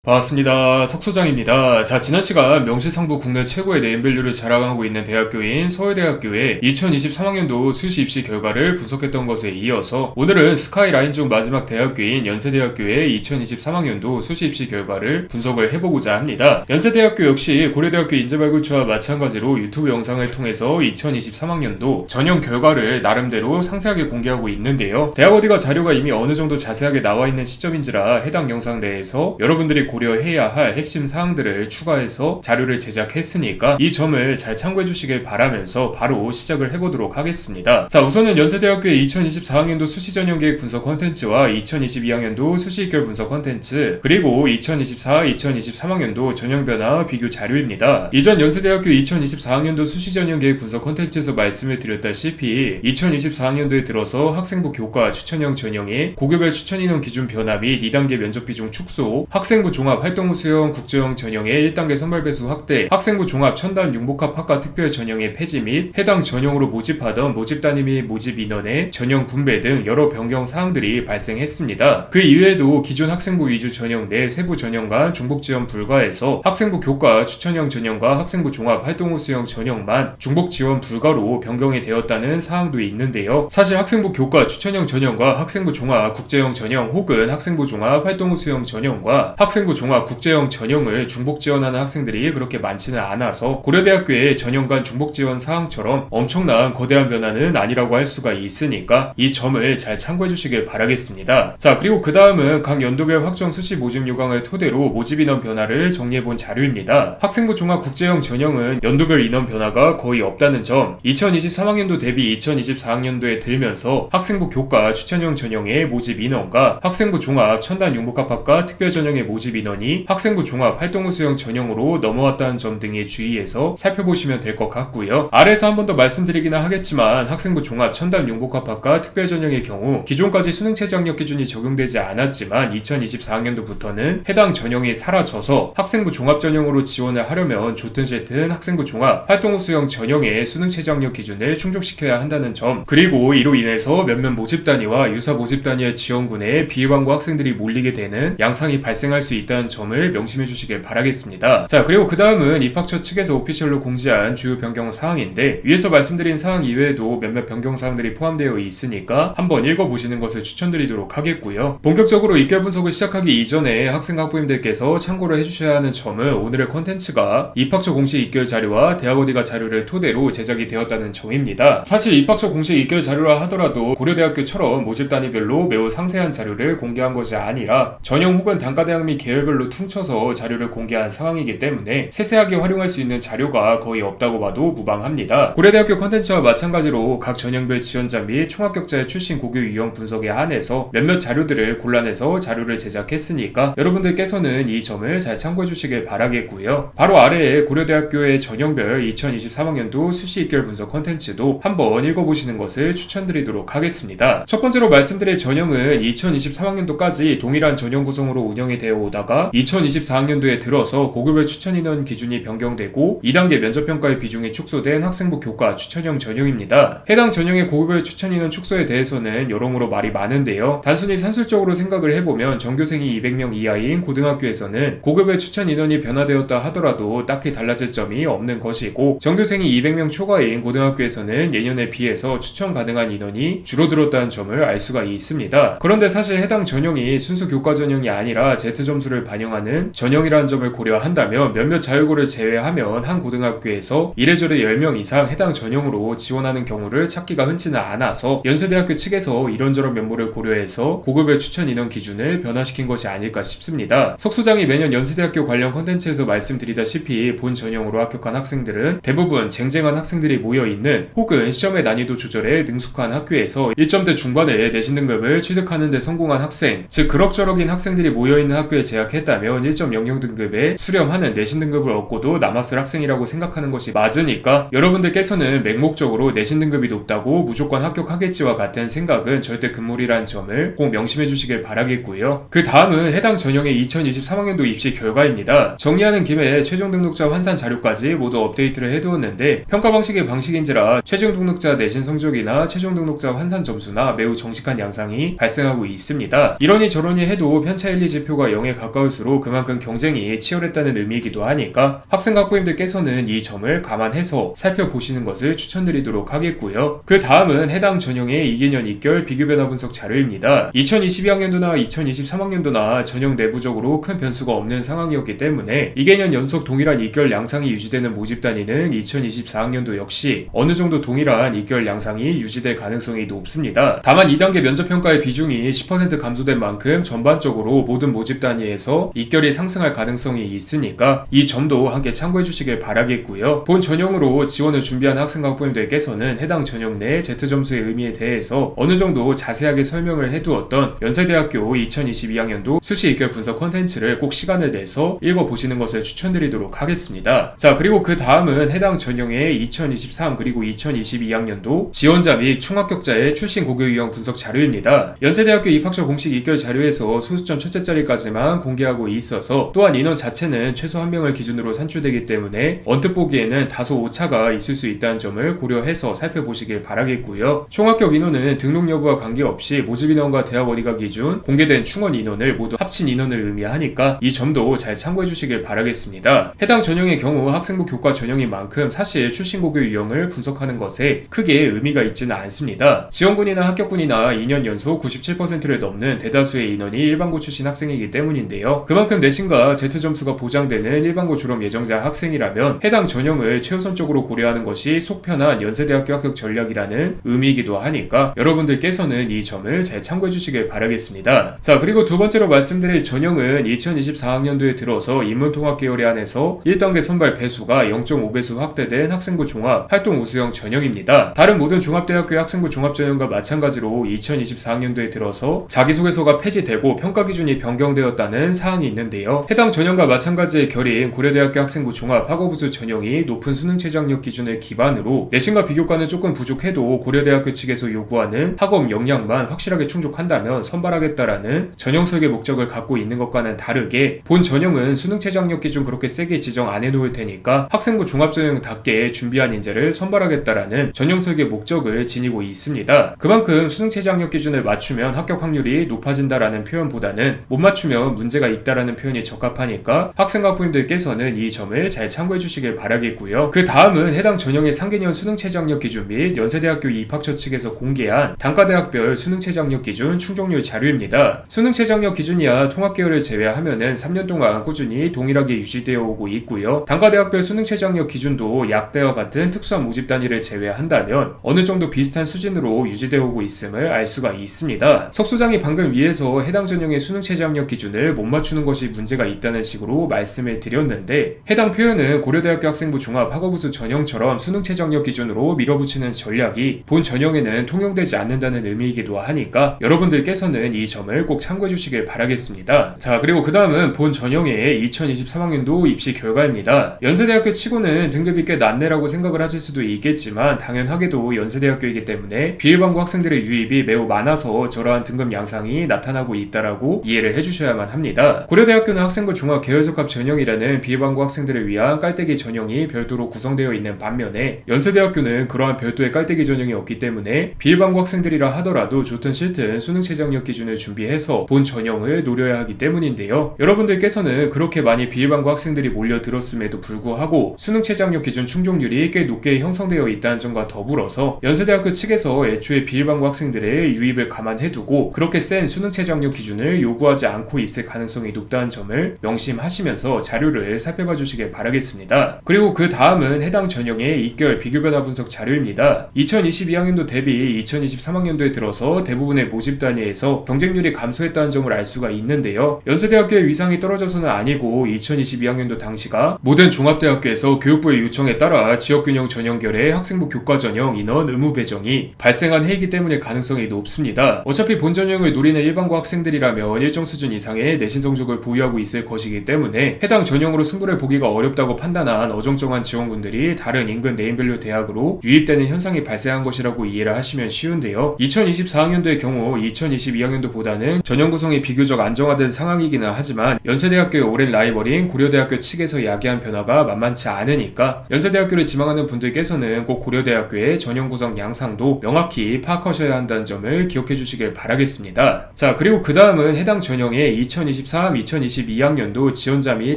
반갑습니다. 석소장입니다. 자, 지난 시간 명실상부 국내 최고의 네임밸류를 자랑하고 있는 대학교인 서울대학교의 2023학년도 수시 입시 결과를 분석했던 것에 이어서 오늘은 스카이라인 중 마지막 대학교인 연세대학교의 2023학년도 수시 입시 결과를 분석을 해보고자 합니다. 연세대학교 역시 고려대학교 인재발굴처와 마찬가지로 유튜브 영상을 통해서 2023학년도 전형 결과를 나름대로 상세하게 공개하고 있는데요. 대학 어디가 자료가 이미 어느 정도 자세하게 나와 있는 시점인지라 해당 영상 내에서 여러분들이 고려해야 할 핵심 사항들을 추가해서 자료를 제작했으니까 이 점을 잘 참고해 주시길 바라면서 바로 시작을 해보도록 하겠습니다. 자, 우선은 연세대학교의 2024학년도 수시 전형계획 분석 컨텐츠와 2022학년도 수시 입결 분석 컨텐츠, 그리고 2024, 2023학년도 전형 변화 비교 자료입니다. 이전 연세대학교 2024학년도 수시 전형계획 분석 컨텐츠에서 말씀을 드렸다시피 2024학년도에 들어서 학생부 교과 추천형 전형의 고교별 추천 인원 기준 변화 및 2단계 면접 비중 축소, 학생부 종합 활동부 수용 국제형 전형의 1단계 선발 배수 확대, 학생부 종합 첨단 융복합 학과 특별 전형의 폐지 및 해당 전형으로 모집하던 모집 단위 및 모집 인원의 전형 분배 등 여러 변경 사항들이 발생했습니다. 그 이외에도 기존 학생부 위주 전형 내 세부 전형 간 중복 지원 불가에서 학생부 교과 추천형 전형과 학생부 종합 활동부 수용 전형만 중복 지원 불가로 변경이 되었다는 사항도 있는데요. 사실 학생부 교과 추천형 전형과 학생부 종합 국제형 전형 혹은 학생부 종합 활동부 수용 전형과 학생부 종합 국제형 전형을 중복 지원하는 학생들이 그렇게 많지는 않아서 고려대학교의 전형 간 중복 지원 사항처럼 엄청난 거대한 변화는 아니라고 할 수가 있으니까 이 점을 잘 참고해 주시길 바라겠습니다. 자, 그리고 그 다음은 각 연도별 확정 수시 모집 요강을 토대로 모집 인원 변화를 정리해본 자료입니다. 학생부 종합 국제형 전형은 연도별 인원 변화가 거의 없다는 점, 2023학년도 대비 2024학년도에 들면서 학생부 교과 추천형 전형의 모집 인원과 학생부 종합 첨단 융복합학과 특별 전형의 모집 인원이 학생부 종합 활동부 수용 전형으로 넘어왔다는 점 등에 주의해서 살펴보시면 될 것 같고요. 아래에서 한 번 더 말씀드리기는 하겠지만 학생부 종합 첨단 융복합학과 특별 전형의 경우 기존까지 수능 최저 학력 기준이 적용되지 않았지만 2024학년도부터는 해당 전형이 사라져서 학생부 종합 전형으로 지원을 하려면 좋든 싫든 학생부 종합 활동부 수용 전형의 수능 최저 학력 기준을 충족시켜야 한다는 점, 그리고 이로 인해서 몇몇 모집 단위와 유사 모집 단위의 지원군에 비일반고 학생들이 몰리게 되는 양상이 발생할 수 있다는 점을 명심해 주시길 바라겠습니다. 자, 그리고 그 다음은 입학처 측에서 오피셜로 공지한 주요 변경 사항인데 위에서 말씀드린 사항 이외에도 몇몇 변경 사항들이 포함되어 있으니까 한번 읽어보시는 것을 추천드리도록 하겠고요. 본격적으로 입결 분석을 시작하기 이전에 학생 학부님들께서 참고를 해주셔야 하는 점은 오늘의 컨텐츠가 입학처 공식 입결 자료와 대학 어디가 자료를 토대로 제작이 되었다는 점입니다. 사실 입학처 공식 입결 자료라 하더라도 고려대학교처럼 모집 단위별로 매우 상세한 자료를 공개한 것이 아니라 전형 혹은 단과대학 및 계열별로 퉁쳐서 자료를 공개한 상황이기 때문에 세세하게 활용할 수 있는 자료가 거의 없다고 봐도 무방합니다. 고려대학교 컨텐츠와 마찬가지로 각 전형별 지원자 및 총합격자의 출신 고교 유형 분석에 한해서 몇몇 자료들을 골라내서 자료를 제작했으니까 여러분들께서는 이 점을 잘 참고해 주시길 바라겠고요. 바로 아래에 고려대학교의 전형별 2023학년도 수시 입결 분석 컨텐츠도 한번 읽어보시는 것을 추천드리도록 하겠습니다. 첫 번째로 말씀드릴 전형은 2023학년도까지 동일한 전형 구성으로 운영이 되어 오다가 2024학년도에 들어서 고교별 추천 인원 기준이 변경되고 2단계 면접평가의 비중이 축소된 학생부 교과 추천형 전형입니다. 해당 전형의 고교별 추천 인원 축소에 대해서는 여러모로 말이 많은데요. 단순히 산술적으로 생각을 해보면 전교생이 200명 이하인 고등학교에서는 고교별 추천 인원이 변화되었다 하더라도 딱히 달라질 점이 없는 것이고, 전교생이 200명 초과인 고등학교에서는 예년에 비해서 추천 가능한 인원이 줄어들었다는 점을 알 수가 있습니다. 그런데 사실 해당 전형이 순수 교과 전형이 아니라 Z점수를 반영하는 전형이라는 점을 고려한다면 몇몇 자율고를 제외하면 한 고등학교에서 이래저래 10명 이상 해당 전형으로 지원하는 경우를 찾기가 흔치는 않아서 연세대학교 측에서 이런저런 면모를 고려해서 고교별 추천 인원 기준을 변화시킨 것이 아닐까 싶습니다. 석 소장이 매년 연세대학교 관련 컨텐츠에서 말씀드리다시피 본 전형으로 합격한 학생들은 대부분 쟁쟁한 학생들이 모여있는 혹은 시험의 난이도 조절에 능숙한 학교에서 1점대 중반의 내신 등급을 취득하는 데 성공한 학생, 즉 그럭저럭인 학생들이 모여있는 학교에 재학했다면 1.00 등급에 수렴하는 내신 등급을 얻고도 남았을 학생이라고 생각하는 것이 맞으니까 여러분들께서는 맹목적으로 내신 등급이 높다고 무조건 합격하겠지와 같은 생각은 절대 금물이라는 점을 꼭 명심해 주시길 바라겠고요. 그 다음은 해당 전형의 2023학년도 입시 결과입니다. 정리하는 김에 최종 등록자 환산 자료까지 모두 업데이트를 해두었는데 평가 방식의 방식인지라 최종 등록자 내신 성적이나 최종 등록자 환산 점수나 매우 정직한 양상이 발생하고 있습니다. 이러니 저러니 해도 편차 1, 2 지표가 0에 가까운 가까울수록 그만큼 경쟁이 치열했다는 의미이기도 하니까 학생 학부모님들께서는 이 점을 감안해서 살펴보시는 것을 추천드리도록 하겠고요. 그 다음은 해당 전형의 2개년 2결 비교변화 분석 자료입니다. 2022학년도나 2023학년도나 전형 내부적으로 큰 변수가 없는 상황이었기 때문에 2개년 연속 동일한 2결 양상이 유지되는 모집 단위는 2024학년도 역시 어느 정도 동일한 2결 양상이 유지될 가능성이 높습니다. 다만 2단계 면접평가의 비중이 10% 감소된 만큼 전반적으로 모든 모집 단위에서 2결이 상승할 가능성이 있으니까 이 점도 함께 참고해 주시길 바라겠고요. 본 전형으로 지원을 준비하는 학생과 학부모님들께서는 해당 전형 내 Z점수의 의미에 대해서 어느 정도 자세하게 설명을 해두었던 연세대학교 2022학년도 수시 2결 분석 콘텐츠를 꼭 시간을 내서 읽어보시는 것을 추천드리도록 하겠습니다. 자, 그리고 그 다음은 해당 전형의 2023 그리고 2022학년도 지원자 및 총합격자의 출신 고교 유형 분석 자료입니다. 연세대학교 입학처 공식 2결 자료에서 소수점 첫째 자리까지만 공개하고 있어서 또한 인원 자체는 최소 1명을 기준으로 산출되기 때문에 언뜻 보기에는 다소 오차가 있을 수 있다는 점을 고려해서 살펴보시길 바라겠고요. 총합격 인원은 등록 여부와 관계없이 모집 인원과 대학 어디가 기준 공개된 충원 인원을 모두 합친 인원을 의미하니까 이 점도 잘 참고해 주시길 바라겠습니다. 해당 전형의 경우 학생부 교과 전형인 만큼 사실 출신 고교 유형을 분석하는 것에 크게 의미가 있지는 않습니다. 지원군이나 합격군이나 2년 연속 97%를 넘는 대다수의 인원이 일반고 출신 학생이기 때문인데요. 그만큼 내신과 Z점수가 보장되는 일반고 졸업 예정자 학생이라면 해당 전형을 최우선적으로 고려하는 것이 속편한 연세대학교 합격 전략이라는 의미이기도 하니까 여러분들께서는 이 점을 잘 참고해 주시길 바라겠습니다. 자, 그리고 두 번째로 말씀드릴 전형은 2024학년도에 들어서 인문통합 계열에 한해서 1단계 선발 배수가 0.5배수 확대된 학생부 종합 활동 우수형 전형입니다. 다른 모든 종합대학교의 학생부 종합 전형과 마찬가지로 2024학년도에 들어서 자기소개서가 폐지되고 평가 기준이 변경되었다는 사항이 있는데요. 해당 전형과 마찬가지의 결인 고려대학교 학생부 종합 학업우수 전형이 높은 수능 최저학력 기준을 기반으로 내신과 비교과는 조금 부족해도 고려대학교 측에서 요구하는 학업 역량만 확실하게 충족한다면 선발하겠다라는 전형 설계 목적을 갖고 있는 것과는 다르게 본 전형은 수능 최저학력 기준 그렇게 세게 지정 안 해놓을 테니까 학생부 종합 전형답게 준비한 인재를 선발하겠다라는 전형 설계 목적을 지니고 있습니다. 그만큼 수능 최저학력 기준을 맞추면 합격 확률이 높아진다라는 표현보다는 못 맞추면 문제가 있다라는 표현이 적합하니까 학생과 학부모님들께서는 이 점을 잘 참고해 주시길 바라겠고요. 그 다음은 해당 전형의 상계년 수능 최저학력 기준 및 연세대학교 입학처 측에서 공개한 단과대학별 수능 최저학력 기준 충족률 자료입니다. 수능 최저학력 기준이야 통합계열을 제외하면은 3년 동안 꾸준히 동일하게 유지되어 오고 있고요. 단과대학별 수능 최저학력 기준도 약대와 같은 특수한 모집 단위를 제외한다면 어느 정도 비슷한 수준으로 유지되어 오고 있음을 알 수가 있습니다. 석 소장이 방금 위에서 해당 전형의 수능 최저학력 기준을 못 맞추는 것이 문제가 있다는 식으로 말씀을 드렸는데 해당 표현은 고려대학교 학생부 종합 학업우수 전형처럼 수능 최저학력 기준으로 밀어붙이는 전략이 본 전형에는 통용되지 않는다는 의미이기도 하니까 여러분들께서는 이 점을 꼭 참고해 주시길 바라겠습니다. 자, 그리고 그 다음은 본 전형의 2023학년도 입시 결과입니다. 연세대학교 치고는 등급이 꽤 낮네라고 생각을 하실 수도 있겠지만 당연하게도 연세대학교이기 때문에 비일반고 학생들의 유입이 매우 많아서 저러한 등급 양상이 나타나고 있다라고 이해를 해주셔야만 합니다. 고려대학교는 학생부 종합 계열적합 전형이라는 비일반고 학생들을 위한 깔때기 전형이 별도로 구성되어 있는 반면에 연세대학교는 그러한 별도의 깔때기 전형이 없기 때문에 비일반고 학생들이라 하더라도 좋든 싫든 수능 최저학력 기준을 준비해서 본 전형을 노려야 하기 때문인데요. 여러분들께서는 그렇게 많이 비일반고 학생들이 몰려들었음에도 불구하고 수능 최저학력 기준 충족률이 꽤 높게 형성되어 있다는 점과 더불어서 연세대학교 측에서 애초에 비일반고 학생들의 유입을 감안해두고 그렇게 센 수능 최저학력 기준을 요구하지 않고 있을 가능성이 높다는 점을 명심하시면서 자료를 살펴봐 주시길 바라겠습니다. 그리고 그 다음은 해당 전형의 2결 비교변화 분석 자료입니다. 2022학년도 대비 2023학년도에 들어서 대부분의 모집 단위에서 경쟁률이 감소했다는 점을 알 수가 있는데요. 연세대학교의 위상이 떨어져서는 아니고 2022학년도 당시가 모든 종합대학교에서 교육부의 요청에 따라 지역균형 전형결의 학생부 교과 전형 인원 의무 배정이 발생한 해이기 때문에 가능성이 높습니다. 어차피 본 전형을 노리는 일반고 학생들이라면 일정 수준 이상의 내신 성적을 보유하고 있을 것이기 때문에 해당 전형으로 승부를 보기가 어렵다고 판단한 어정쩡한 지원군들이 다른 인근 네임밸류 대학으로 유입되는 현상이 발생한 것이라고 이해를 하시면 쉬운데요. 2024학년도의 경우 2022학년도보다는 전형 구성이 비교적 안정화된 상황이기는 하지만 연세대학교의 오랜 라이벌인 고려대학교 측에서 야기한 변화가 만만치 않으니까 연세대학교를 지망하는 분들께서는 꼭 고려대학교의 전형 구성 양상도 명확히 파악하셔야 한다는 점을 기억해 주시길 바라겠습니다. 자, 그리고 그 다음은 해당 전형의 2023-2022학년도 지원자 및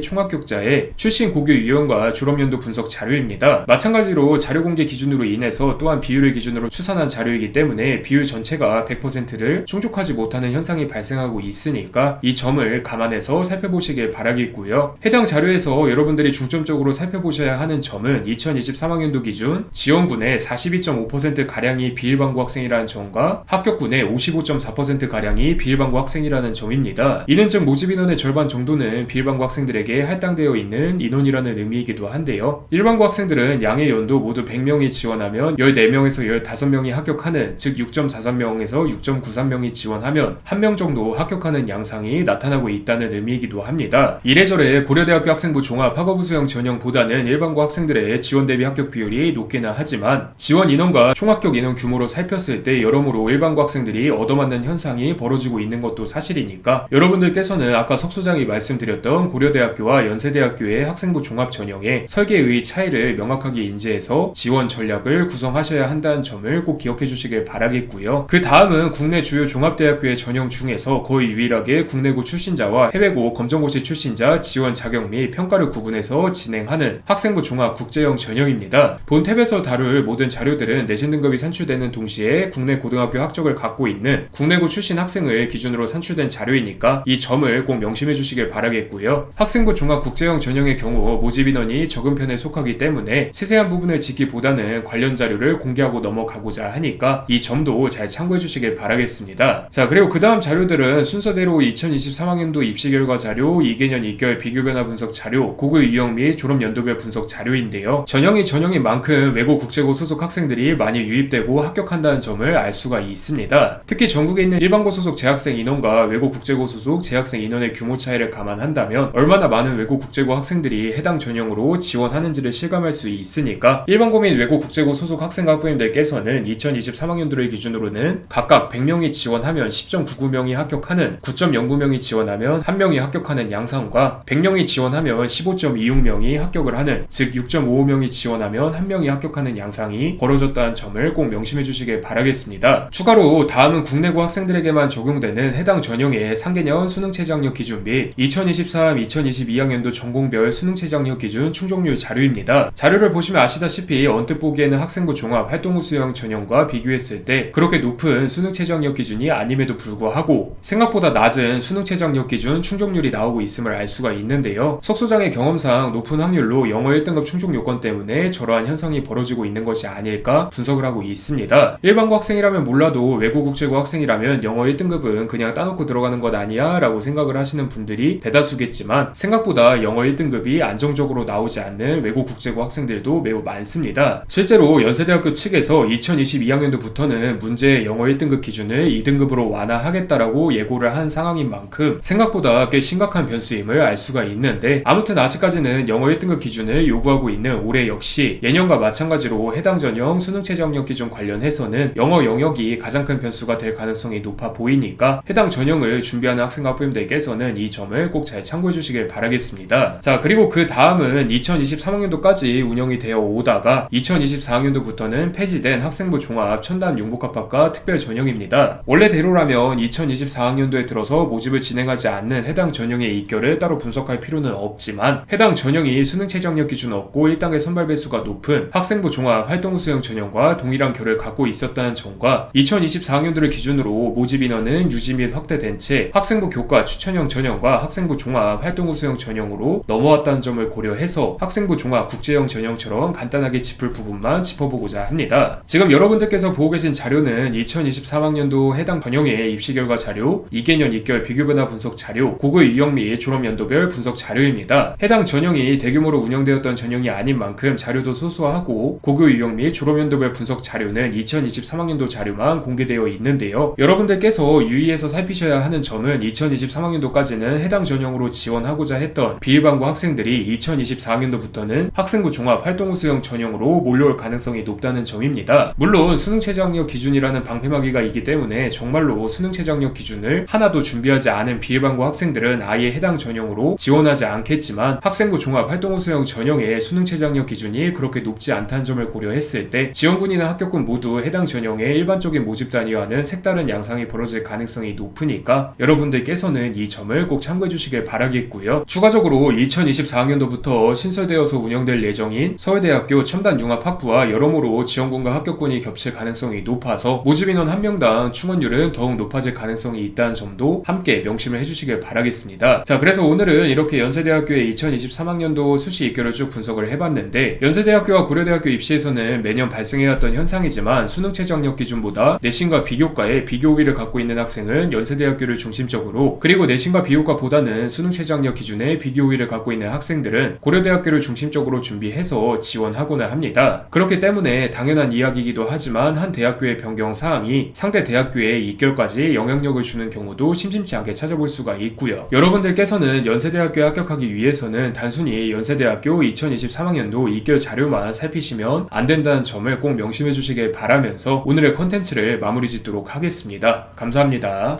총합격자의 출신 고교 유형과 졸업연도 분석 자료입니다. 마찬가지로 자료 공개 기준으로 인해서 또한 비율을 기준으로 추산한 자료이기 때문에 비율 전체가 100%를 충족하지 못하는 현상이 발생하고 있으니까 이 점을 감안해서 살펴보시길 바라겠고요. 해당 자료에서 여러분들이 중점적으로 살펴보셔야 하는 점은 2023학년도 기준 지원군의 42.5%가량이 비일반고 학생이라는 점과 합격군의 55.4%가량이 비일반고 학생이라는 점입니다. 이는 즉 모집 인원의 절반 정도는 비일반고 학생들에게 할당되어 있는 인원이라는 의미이기도 한데요. 일반고 학생들은 양의 연도 모두 100명이 지원하면 14명에서 15명이 합격하는 즉 6.43명에서 6.93명이 지원하면 1명 정도 합격하는 양상이 나타나고 있다는 의미이기도 합니다. 이래저래 고려대학교 학생부 종합 학업부 수형 전형보다는 일반고 학생들의 지원 대비 합격 비율이 높기는 하지만 지원 인원과 총합격 인원 규모로 살폈을 때 여러모로 일반고 학생들이 얻어맞는 현상이 벌어지고 있는 것도 사실이니까 여러분들께서는 아까 석 소장이 말씀드렸던 고려대학교와 연세대학교의 학생부 종합 전형의 설계의 차이를 명확하게 인지해서 지원 전략을 구성하셔야 한다는 점을 꼭 기억해 주시길 바라겠고요. 그 다음은 국내 주요 종합대학교의 전형 중에서 거의 유일하게 국내고 출신자와 해외고 검정고시 출신자 지원 자격 및 평가를 구분해서 진행하는 학생부 종합 국제형 전형입니다. 본 탭에서 다룰 모든 자료들은 내신 등급이 산출되는 동시에 국내 고등학교 학적을 갖고 있는 국내고 출신 학생을 기준으로 산출된 자료이니까 이 점을 꼭 명심해 주시길 바라겠고요. 학생부 종합 국제형 전형의 경우 모집 인원이 적은 편에 속하기 때문에 세세한 부분을 짚기보다는 관련 자료를 공개하고 넘어가고자 하니까 이 점도 잘 참고해 주시길 바라겠습니다. 자, 그리고 그 다음 자료들은 순서대로 2023학년도 입시 결과 자료, 2개년 2개월 비교 변화 분석 자료, 고교 유형 및 졸업 연도별 분석 자료인데요. 전형이 전형인 만큼 외고 국제고 소속 학생들이 많이 유입되고 합격한다는 점을 알 수가 있습니다. 특히 전국에 있는 일반고 소속 재학생 인원과 외고 국제고 소속 재학생 인원의 규모 차이를 감안한다면 얼마나 많은 외고 국제고 학생들이 해당 전형으로 지원하는지를 실감할 수 있으니까 일반고 및 외고 국제고 소속 학생 학부모님들께서는 2023학년도를 기준으로는 각각 100명이 지원하면 10.99명이 합격하는 9.09명이 지원하면 1명이 합격하는 양상과 100명이 지원하면 15.26명이 합격을 하는 즉 6.55명이 지원하면 1명이 합격하는 양상이 벌어졌다는 점을 꼭 명심해 주시길 바라겠습니다. 추가로 다음은 국내고 학생들에게만 적용되는 해당 전형의 상개년 수능최저학력 기준 및 2023-2022학년도 전공별 수능최저학력 기준 충족률 자료입니다. 자료를 보시면 아시다시피 언뜻 보기에는 학생부 종합 활동후 수형 전형과 비교했을 때 그렇게 높은 수능최저학력 기준이 아님에도 불구하고 생각보다 낮은 수능최저학력 기준 충족률이 나오고 있음을 알 수가 있는데요. 석 소장의 경험상 높은 확률로 영어 1등급 충족 요건 때문에 저러한 현상이 벌어지고 있는 것이 아닐까 분석을 하고 있습니다. 일반고 학생이라면 몰라도 외고 국제고 학생이라면 영어 1등급은 그냥 따놓고 들어가는 것 아니야 라고 생각을 하시는 분들이 대다수겠지만 생각보다 영어 1등급이 안정적으로 나오지 않는 외고 국제고 학생들도 매우 많습니다. 실제로 연세대학교 측에서 2022학년도부터는 문제의 영어 1등급 기준을 2등급으로 완화하겠다라고 예고를 한 상황인 만큼 생각보다 꽤 심각한 변수임을 알 수가 있는데 아무튼 아직까지는 영어 1등급 기준을 요구하고 있는 올해 역시 예년과 마찬가지로 해당 전형 수능최저학력 기준 관련해서는 영어 영역이 가장 큰 변수가 될 가능성이 높아 보이니까 해당 전형을 준비하는 학생 학부모님들께서는 이 점을 꼭 잘 참고해 주시길 바라겠습니다. 자, 그리고 그 다음은 2023학년도까지 운영이 되어 오다가 2024학년도부터는 폐지된 학생부 종합 첨단 융복합학과 특별 전형입니다. 원래대로라면 2024학년도에 들어서 모집을 진행하지 않는 해당 전형의 입결을 따로 분석할 필요는 없지만 해당 전형이 수능최저학력 기준 없고 1단계 선발 배수가 높은 학생부 종합 활동후 수형 전형과 동일한 결을 갖고 있었다는 점과 2024학년도를 기준으로 모집 인원은 유지 및 확대된 채 학생부 교과 추천형 전형과 학생부 종합 활동후 수형 전형으로 넘어왔다는 점을 고려해서 학생부 종합 국제형 전형처럼 간단하게 짚을 부분만 짚어보고자 합니다. 지금 여러분들께서 보고 계신 자료는 2023학년도 해당 전형의 입시 결과 자료, 2개년 2개월 비교 변화 분석 자료, 고교 유형 및 졸업 연도별 분석 자료입니다. 해당 전형이 대규모로 운영되었던 전형이 아닌 만큼 자료도 소소하고 고교 유형 및 졸업 연도별 분석 자료는 2023학년도 자료만 공개되어 있는데요. 여러분들께서 유의해서 살피셔야 하는 점은 2023학년도까지는 해당 전형으로 지원하고자 했던 비일반고 학생들이 2024학년도부터는 학생부 종합 활동후 수형 전형으로 몰려올 가능성이 높다는 점입니다. 물론 수능최저학력 기준이라는 방패막이가 있기 때문에 정말로 수능최저학력 기준을 하나도 준비하지 않은 비일반고 학생들은 아예 해당 전형으로 지원하지 않겠지만 학생부 종합 활동후 수형 전형의 수능최저학력 기준이 그렇게 높지 않다는 점을 고려했을 때 지원군이나 합격군 모두 해당 전형의 일반적인 모집 단위와는 색다른 양상이 벌어질 가능성이 높으니까 여러분들께서는 이 점을 꼭 참고해 주시길 바라겠고요. 추가적으로 2024학년도부터 신설되어서 운영될 예정인 서울대학교 첨단융합학부와 여러모로 지원군과 합격군이 겹칠 가능성이 높아서 모집인원 1명당 충원율은 더욱 높아질 가능성이 있다는 점도 함께 명심을 해주시길 바라겠습니다. 자, 그래서 오늘은 이렇게 연세대학교의 2023학년도 수시 입결을 쭉 분석을 해봤는데, 연세대학교와 고려대학교 입시에서는 매년 발생해왔던 현상이지만 수능 최저학력 기준보다 내신과 비교과에 비교 우위를 갖고 있는 학생은 연세대학교를 중심적으로, 그리고 내신과 비교과보다는 수능 최저학력 기준에 비교 우위를 갖고 있는 학생들은 고려대학교를 중심적으로 준비해서 지원하고나 합니다. 그렇기 때문에 당연한 이야기이기도 하지만 한 대학교의 변경 사항이 상대 대학교의 입결까지 영향력을 주는 경우도 심심치 않게 찾아볼 수가 있고요. 여러분들께서는 연세대학교에 합격하기 위해서는 단순히 연세대학교 2023학년도 입결 자료만 살피시면 안 된다는 점을 꼭 명심해 주시길 바라면서 오늘의 컨텐츠를 마무리 짓도록 하겠습니다. 감사합니다.